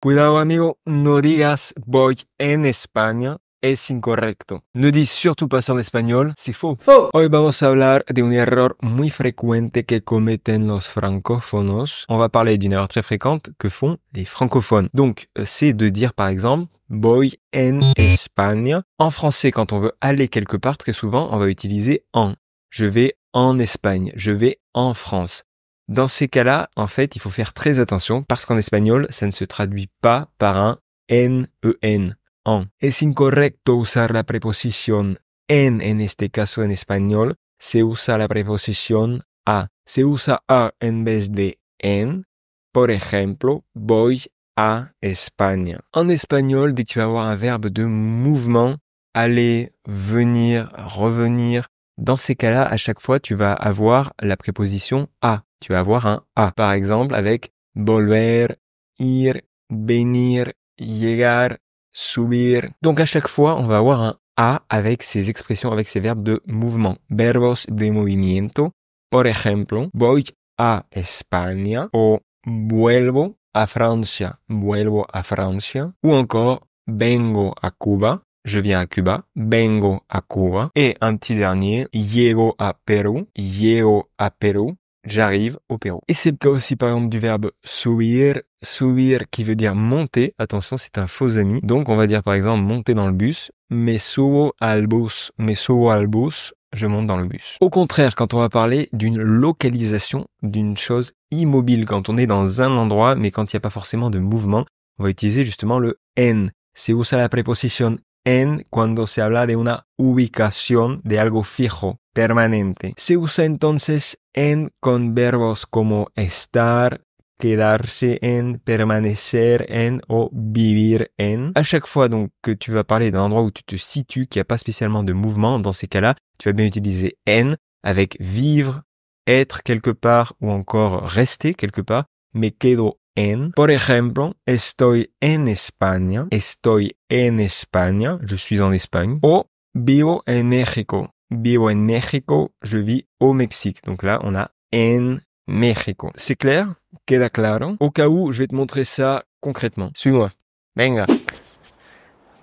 Cuidado amigo, no digas voy en España. Es incorrecto. Ne dis surtout pas en espagnol, c'est faux. Faux. Hoy vamos a hablar de un error muy frecuente que cometen los francófonos. On va parler d'une erreur très fréquente que font les francophones. Donc, c'est de dire par exemple voy en España. En français, quand on veut aller quelque part, très souvent, on va utiliser en. Je vais en Espagne. Je vais en France. Dans ces cas-là, en fait, il faut faire très attention parce qu'en espagnol, ça ne se traduit pas par un N-E-N. En. Es incorrecto usar la preposición en este caso en español, se usa la preposición a. Se usa a en vez de en. Por ejemplo, voy a España. En espagnol, dès que tu vas avoir un verbe de mouvement, aller, venir, revenir, dans ces cas-là, à chaque fois, tu vas avoir la préposition a. Tu vas avoir un a. Par exemple, avec volver, ir, venir, llegar, subir. Donc à chaque fois, on va avoir un a avec ces expressions, avec ces verbes de mouvement. Verbos de movimiento. Por ejemplo, voy a España o vuelvo a Francia. Vuelvo a Francia. Ou encore, vengo a Cuba. Je viens à Cuba. Vengo a Cuba. Et un petit dernier, llego a Perú. Llego a Perú. J'arrive au Pérou. Et c'est le cas aussi par exemple du verbe subir. Subir qui veut dire monter. Attention, c'est un faux ami. Donc on va dire par exemple monter dans le bus. Me subo al bus. Me subo al bus. Je monte dans le bus. Au contraire, quand on va parler d'une localisation, d'une chose immobile, quand on est dans un endroit, mais quand il n'y a pas forcément de mouvement, on va utiliser justement le en. Se usa la preposición en cuando se habla de una ubicación de algo fijo, permanente. Se usa entonces en con verbos como estar, quedarse en, permanecer en o vivir en. À chaque fois donc que tu vas parler d'un endroit où tu te situes, qui n'a pas spécialement de mouvement, dans ces cas-là, tu vas bien utiliser en avec vivre, être quelque part ou encore rester quelque part. Me quedo en. Por ejemplo, estoy en España. Estoy en España. Je suis en Espagne. O vivo en México. Vivo en México. Je vis au Mexique. Donc là, on a en México. C'est clair? Queda claro? Au cas où, je vais te montrer ça concrètement. Suis-moi. Venga.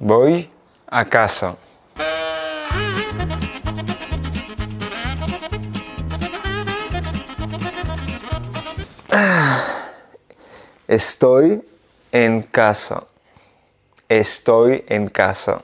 Voy a casa. Estoy en casa. Estoy en casa.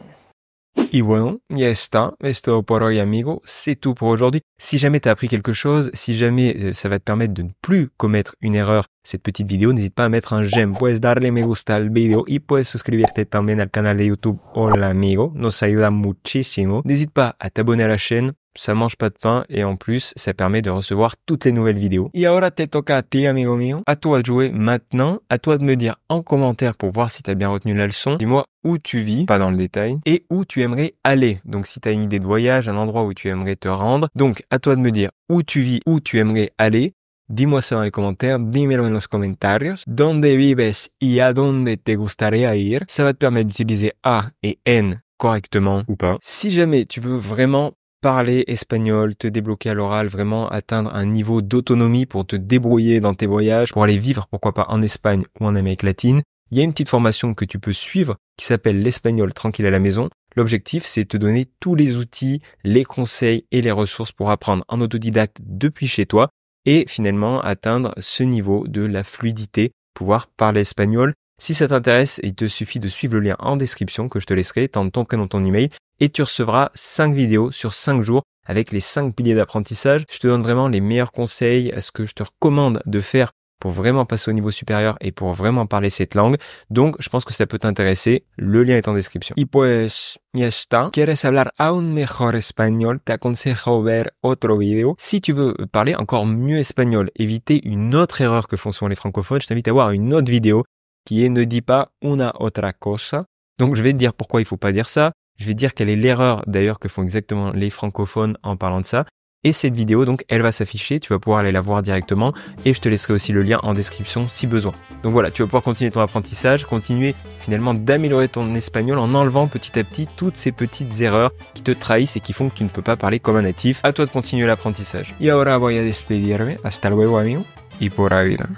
Y bueno, ya está. Es todo por hoy, amigo. C'est tout pour aujourd'hui. Si jamais tu as appris quelque chose, si jamais ça va te permettre de ne plus commettre une erreur, cette petite vidéo, n'hésite pas à mettre un j'aime. Puedes darle me gusta al video y puedes suscribirte también al canal de YouTube Hola Amigo. Nos ayuda muchísimo. N'hésite pas à t'abonner à la chaîne. Ça mange pas de pain et en plus, ça permet de recevoir toutes les nouvelles vidéos. Y ahora te toca a ti, amigo mío. À toi de jouer maintenant. À toi de me dire en commentaire pour voir si tu as bien retenu la leçon. Dis-moi où tu vis, pas dans le détail, et où tu aimerais aller. Donc si tu as une idée de voyage, un endroit où tu aimerais te rendre. Donc à toi de me dire où tu vis, où tu aimerais aller. Dis-moi ça dans les commentaires, dímelo en los comentarios. Donde vives y a donde te gustaría ir. Ça va te permettre d'utiliser a et en correctement ou pas. Si jamais tu veux vraiment parler espagnol, te débloquer à l'oral, vraiment atteindre un niveau d'autonomie pour te débrouiller dans tes voyages, pour aller vivre, pourquoi pas, en Espagne ou en Amérique latine, il y a une petite formation que tu peux suivre qui s'appelle l'espagnol tranquille à la maison. L'objectif, c'est de te donner tous les outils, les conseils et les ressources pour apprendre en autodidacte depuis chez toi et finalement atteindre ce niveau de la fluidité, pouvoir parler espagnol. Si ça t'intéresse, il te suffit de suivre le lien en description que je te laisserai, tente ton prénom, ton email, et tu recevras 5 vidéos sur 5 jours avec les 5 piliers d'apprentissage. Je te donne vraiment les meilleurs conseils, ce que je te recommande de faire pour vraiment passer au niveau supérieur et pour vraiment parler cette langue. Donc, je pense que ça peut t'intéresser. Le lien est en description. Y pues, ya está. ¿Quieres hablar aún mejor español? Te aconsejo ver otro video. Si tu veux parler encore mieux espagnol, éviter une autre erreur que font souvent les francophones, je t'invite à voir une autre vidéo qui est ne dis pas una otra cosa. Donc, je vais te dire pourquoi il faut pas dire ça. Je vais te dire quelle est l'erreur d'ailleurs que font exactement les francophones en parlant de ça. Et cette vidéo, donc, elle va s'afficher. Tu vas pouvoir aller la voir directement. Et je te laisserai aussi le lien en description si besoin. Donc voilà, tu vas pouvoir continuer ton apprentissage, continuer finalement d'améliorer ton espagnol en enlevant petit à petit toutes ces petites erreurs qui te trahissent et qui font que tu ne peux pas parler comme un natif. À toi de continuer l'apprentissage. Y ahora voy a despedirme. Hasta luego, amigo. Y pura vida.